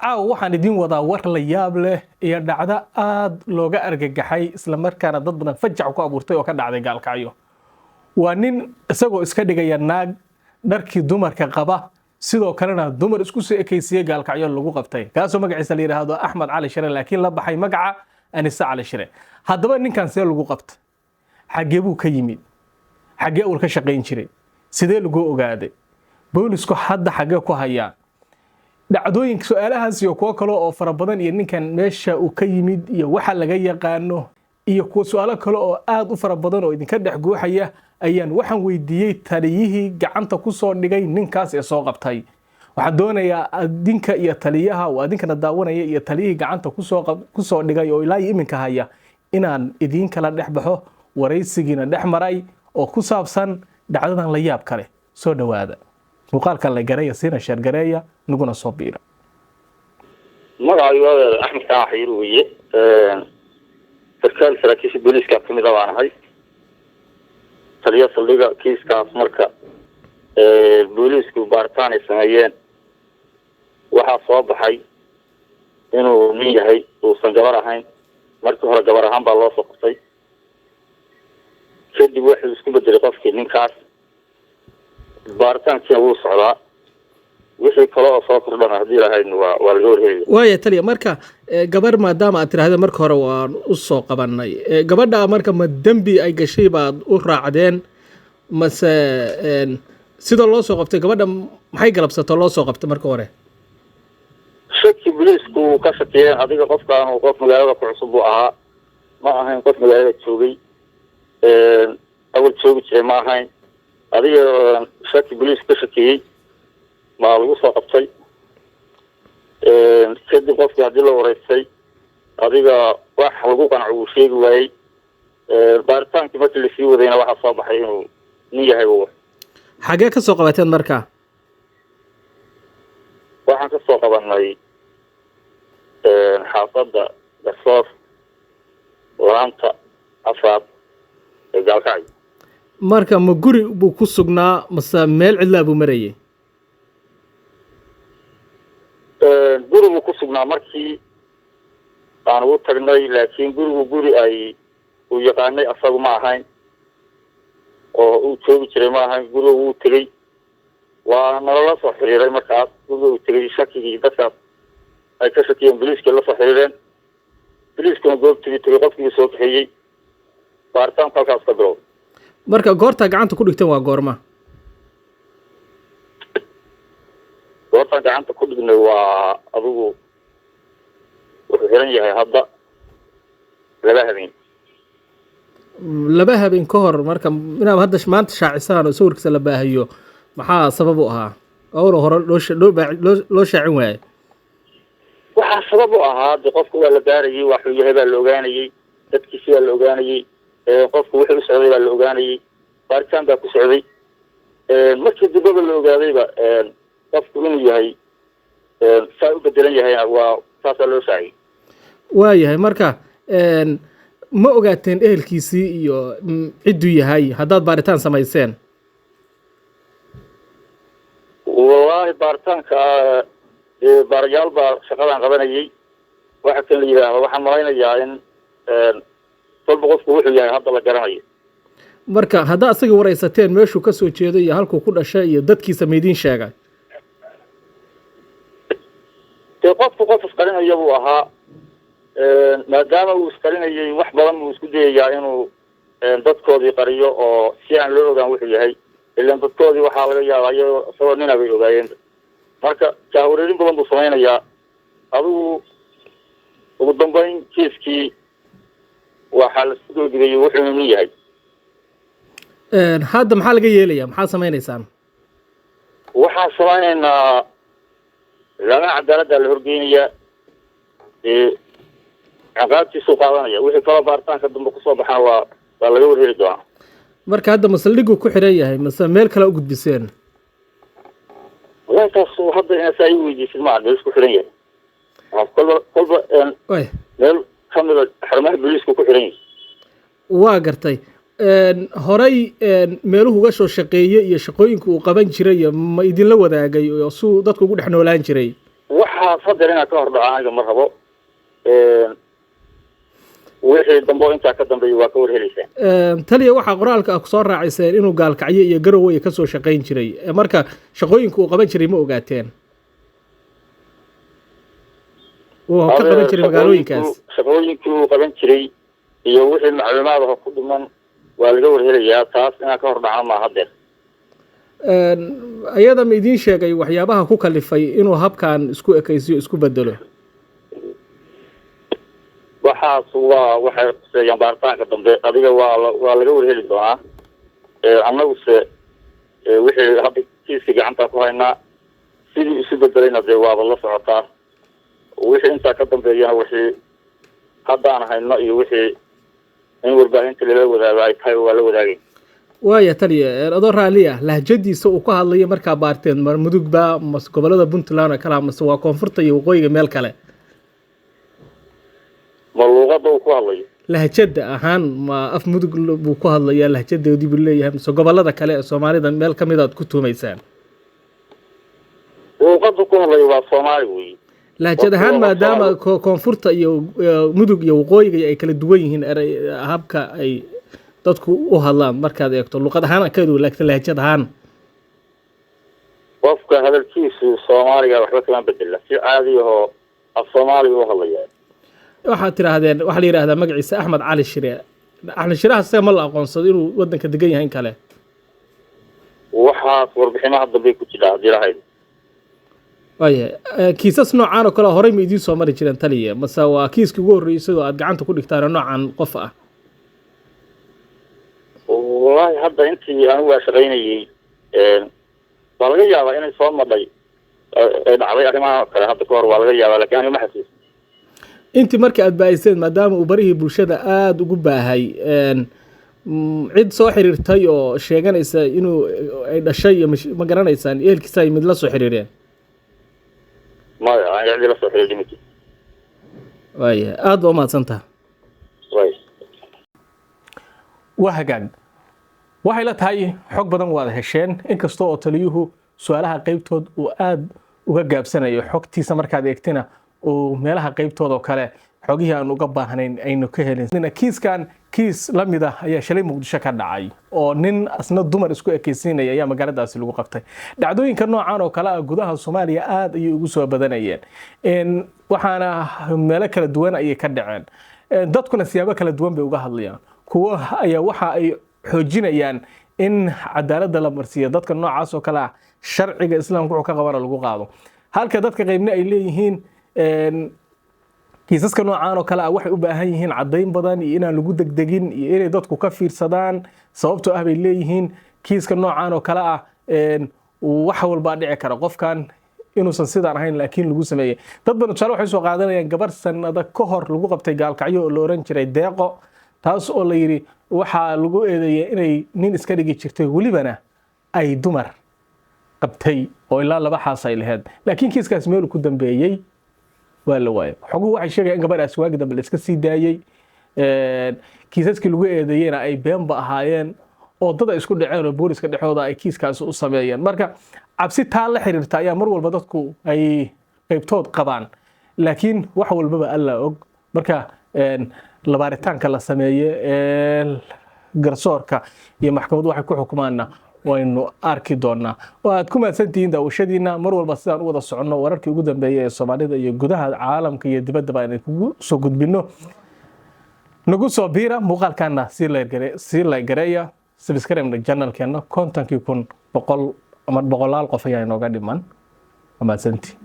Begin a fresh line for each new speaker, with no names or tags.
waxaan idin wadaa war la yaab leh iyo dhacdo aad looga argagaxay isla markaana dad badan fajac ku abuurtay oo ka dhacday gaalkacyo. waa nin isagoo iska dhigaya naag dharkii dumarka qaba sidoo kalena dumar isku soo ekeysiyay gaalkacyo lagu qabtay kaasoo magaciisa la yiraahdo Axmed Cali Shire laakiin la baxay magaca Anisa Cali Shire. haddaba ninkan see lagu qabtay xagee buu ka yimid xagee uu ka shaqeyn jiray sidee lagu ogaaday boolisku hadda xagee ku hayaan dhacdooyinka su'aalahaas iyo kuwa kale oo fara badan iyo ninkan meesha uu ka yimid iyo waxa laga yaqaano iyo kuwa su'aalo kale oo aad u fara badan oo idinka dhex guuxaya ayaan waxaan weydiiyay taliyihii gacanta ku soo dhigay ninkaas ee soo qabtay. waxaan doonayaa adinka iyo taliyaha oo adinkana daawanaya iyo taliyihii gacanta ku soo dhigay oo ilaa iminka haya inaan idin kala dhex baxo waraysigiina dhex maray oo ku saabsan dhacdadan la yaab kale. soo dhawaada muuqaalkan la gareeya sina sheer gareeya naguna soo biira.
magacayga Axmed Cali Shire weeye sarkaal saraakiisha booliska kamid ah waan ahay taliya saldhiga kiiskaas marka boolisku baaritaan ay sameeyeen waxaa soo baxay inuu nin yahay uusan gabar ahayn markii hore gabar ahaan baa loo soo qabtay kadib wuxuu isku bedelay qofkii ninkaas baaritaankiina wuu socdaa wixii kale oo soo kordhana haddii lahayn waa laga warheelaya.
waaya taliya marka gabar maadaama aad tiraahdo marka hore waan u soo qabanay gabadha marka ma dembi ay gashay baad u raacdeen mase sida loo soo qabtay gabadha maxay galabsato loo soo qabtay marka hore
shaki booliisku ka shakiyeen adiga qofkaan uu qof magaalada ku cusub uu ahaa ma ahayn qof magaalada joogay awal joogi jiray ma ahayn adiga shaki booliisku ka shakiyey ma lagu soo qabtay kadib qofkii haddii la wareystay adiga wax lagu qanco uu sheegi waayey baaritaankii markii lasii wadayna waxaa soo baxay inuu nin yahay
xagee ka soo qabateen marka
waxaan ka soo qabanay xaafadda garsoor laanta afaad ee gaalkacyo.
marka ma guri buu ku sugnaa mase meel cidlaa buu marayay
guri buu ku sugnaa markii aan ugu tagnay laakiin guri ay uu yaqaanay asagu ma ahayn oo uu joogi jiray ma ahayn guriga wuu tegey waa nalala soo xiriiray markaas guriga uu tegey shakigii dadkaas ay ka shakiyeen booliiskii la soo xiriireen booliiskuna goobtigii tegey qofkii soo kaxeeyey baaritaanku halkaas ka bilowday.
marka goortaa gacanta ku dhigteen waa goorma
goortaan gacanta ku dhignay waa adigu wuxuu xiran yahay hadda
laba habeen ka hor marka inaad hadda maanta shaacisaan oo sawirkiisa la baahiyo maxaa sabab u ahaa oo hore loo shaacin waayay
waxaa sabab u ahaa de qofku waa la baarayay waxuu yahay baa la ogaanayay dadkiisi baa la ogaanayay qofku wuxuu u socday baa la ogaanayay baaritaan baa ku socday markii dibaba la ogaadayba qofku inuu yahay saa u bedelan yahayna waa saasaa loo shaaciyay.
waayahay marka ma ogaateen ehelkiisii iyo cidduu yahay haddaad baaritaan samayseen
wallaahi baaritaanka baarayaal baa shaqadan qabanayay waxa kan la yidhaahdo waxaan malaynayaa in walba qofku wuxuu yahay hadda la garanayo.
marka haddaa asaga waraysateen meeshuu ka soo jeeday iyo halkuu ku dhashay iyo dadkiisa maydiin sheegay
dee qofku qof isqarinaya buu ahaa maadaama uu isqarinayay wax badan buu isku dayayaa inuu dadkoodii qariyo oo si aan loo ogaan wuxuu yahay ilaan dadkoodii waxaa laga yaabaa iyadoo isagoo nina bay ogaayeen marka jahwareerin badan buu samaynayaa adigu ugu dambeyn kiiskii waxaa lasku doodiyay wuxuuna nin yahay.
hadda maxaa laga yeelayaa maxaa samaynaysaan
waxaan samaynaynaa lama cadaaladdaa la horgeynayaa ciqaabtiisuu qaadanaya wixii kaloo baaritaanka dambe kusoo baxana waa laga warheli doonaa.
marka hadda masaldhiguu ku xiran yahay mase meel kale u gudbiseen
walaalkaasu hadda inaad saa ii weydiisid maa meel isku xiran yahay kolba meel kamida xarumaha booliisku ku xiran yahay.
waa gartay horey meeluhu uga soo shaqeeyey iyo shaqooyinka uu qaban jiray ma idinla wadaagay oo suu dadku ugu dhex noolaan jiray
wax waxaa fadlan inaan ka hor dhaco aniga ma rabo wixii dambe intaa ka dambeeya waa ka warhelaysaan
taliya waxaa qoraalka ah kusoo raacayseen inuu gaalkacyo iyo garowe ka soo shaqayn jiray marka shaqooyinka uu qaban jiray ma ogaateen uu ka qaban jiray magaalooyinkaas
shaqooyinkii uu qaban jiray iyo wixii macluumaad ah ku dhiman waa laga warhelayaa taas inaan ka hor dhaco ma haddeer
ayada ma idiin sheegay waxyaabaha ku kalifay inuu habkan isku ekaysiyo isku bedelo
waxaas waxay quseeyaan baaritaanka dambe adiga waa laga warheli doonaa annaguse wixii hadda kiiska gacanta ku haynaa sidii isu bedelayna dee waaba la socotaa wixii intaa ka dambeeyana wixii haddaan hayno iyo wixii in warbaahinta lala wadaago ay tahay waa la wadaagay
waaya taliya adoo raalli ah lahjadiisa uu ka hadlayo markaa baarteen mudugba mase gobolada puntland oo kale mase waa koonfurta iyo waqooyiga meel kale
ma luuqada uu ku hadlayo
lahjada ahaan ma af mudug buu ku hadlayaa lahjadoodii buu leeyahay mase gobolada kale ee soomaalida meel ka mid aad ku tuumaysaan
luuqada ku hadlayo waa soomaali wey
lahjad ahaan maadaama koonfurta iyo mudug iyo waqooyiga ay kala duwan yihiin habka ay dadku u hadlaan markaad eegto luqad ahaan ka duwalaagta lahjad ahaan
qofka hadalkiisu soomaaliga waxba kama bedela si caadi ahoo af soomaaliga u hadlaya
waxaad tiraahdeen waxaa la yidhaahdaa magaciisa axmed cali shire axmed shiraha isaga ma la aqoonsado inuu wadanka degan yahay in kale
waxaas warbixinaha dambe ku jira haddii lahayd
waayahay kiisas noocaan oo kale horey ma idiin soo mari jireen taliya mase waa kiiskii ugu horreysay oo aad gacanta ku dhigtaan noocan qof ah
wallaahi hadda intii anigu waa shaqaynayay waa laga yaabaa inay soo madhay ay dhacday arrimaha kale hadda ka hor waa laga yaabaa laakiin aniga ma xasuusin
intii markii aad baahiseen maadaama uu barihii bulshada aada ugu baahay cid soo xiriirtay oo sheeganaysa inuu ay dhashay iyo ma garanaysaan ehelkiisa ay mid la soo xiriireen
maya aan cidi la soo xiriirin
waaya aada baa umahadsantaha waa hagaag waxay la tahay xog badan waad hesheen inkasta oo taliyuhu su-aalaha qaybtood uu aada uga gaabsanayo xogtiisa markaad eegtina uu meelaha qaybtooda oo kale xogihii aan uga baahnayn aynu ka helin kiiskan kiis la mid ah ayaa shalay muqdisho ka dhacay oo nin asna dumar isku ekaysiinaya ayaa magaaladaasi lagu qabtay dhacdooyinka noocan oo kale ah gudaha Soomaaliya aad ayay ugu soo badanayeen waxaana meelo kala duwan ayay ka dhaceen dadkuna siyaabo kala duwan bay uga hadlayaan kuwa ayaa waxa ay xoojinayaan in cadaaladda la marsiyo dadka noocaas oo kale ah sharciga islaamku wuxuu ka qabana lagu qaado halka dadka qaybna ay leeyihiin kiisaska noocaan oo kale ah waxay u baahan yihiin cadayn badan iyo inaan lagu degdegin iyo inay dadku ka fiirsadaan sababtoo ah bay leeyihiin kiiska noocaan oo kale ah wax walba dhici kara qofkan inuusan sidaan ahayn laakiin lagu sameeyay dad badan tusaale waxay soo qaadanayaan gabar sanada ka hor lagu qabtay gaalkacyo oo la oran jiray deeqo taas oo la yiri waxa lagu eedeeyay inay nin iska dhigi jirtay walibana ay dumar qabtay oo ilaa laba xaas ay lahayd laakiin kiiskaas meel ku dambeeyay waa la waayay xogu waxay sheegayaan gabadhaas waagi dambe la iska sii daayay kiisaskii lagu eedeeyayna ay beenba ahaayeen oo dad ay isku dhaceen oo booliska dhexdooda ay kiiskaas u sameeyeen marka cabsi taa la xiriirta ayaa mar walba dadku ay qaybtood qabaan laakiin wax walbaba alla og marka labaaritaanka la sameeyay garsoorka iyo maxkamaddu waxay ku xukumaana waynu arki doonaa oo aad ku maadsantihiin daawashadiina mar walba sidaan u wada soconno wararkii ugu dambeeyay ee Soomaalida iyo gudaha caalamka iyo dibadda inay kugu soo gudbino nagu soo biira muuqaalkana si la gareeya subscribe channelkeena kontankii kun boqolaal qof ayaa inooga dhiman maadsantii